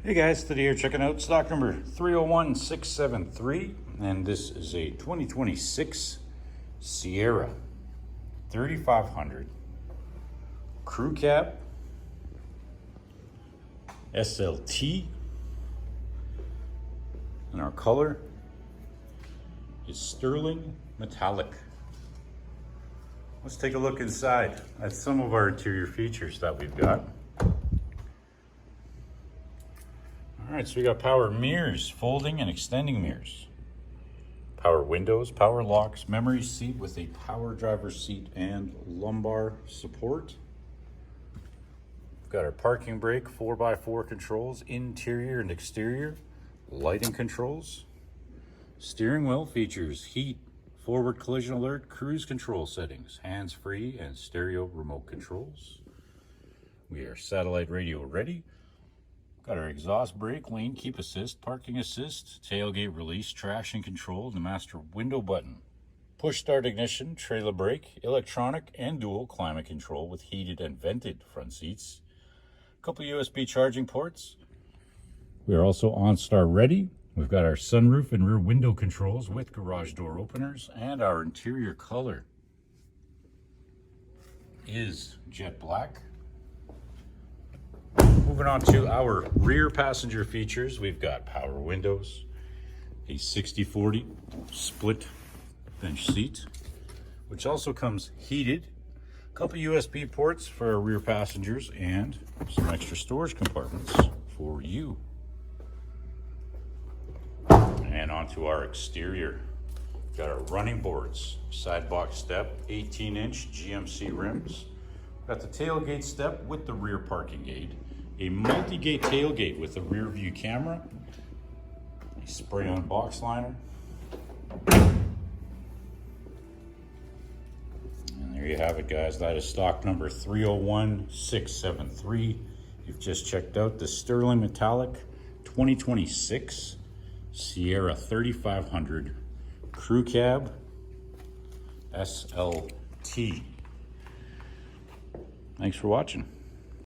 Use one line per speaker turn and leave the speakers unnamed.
Hey guys, today you're checking out stock number 301673, and this is a 2026 Sierra 3500 crew cab SLT, and our color is sterling metallic. Let's take a look inside at some of our interior features that we've got. All right, so we got power mirrors, folding and extending mirrors, power windows, power locks, memory seat with a power driver's seat and lumbar support. We've got our parking brake, 4x4 controls, interior and exterior, lighting controls. Steering wheel features heat, forward collision alert, cruise control settings, hands-free and stereo remote controls. We are satellite radio ready. Got our exhaust brake, lane keep assist, parking assist, tailgate release, traction control, the master window button, push start ignition, trailer brake, electronic and dual climate control with heated and vented front seats, a couple USB charging ports. We are also OnStar ready. We've got our sunroof and rear window controls with garage door openers, and our interior color is jet black. Moving on to our rear passenger features, we've got power windows, a 60/40 split bench seat, which also comes heated, a couple USB ports for our rear passengers, and some extra storage compartments for you. And onto our exterior. We've got our running boards, side box step, 18-inch GMC rims. Got the tailgate step with the rear parking gate, a multi-gate tailgate with a rear view camera, a spray-on box liner, and there you have it, guys. That is stock number 301673. You've just checked out the sterling metallic 2026 Sierra 3500 crew cab SLT. Thanks for watching.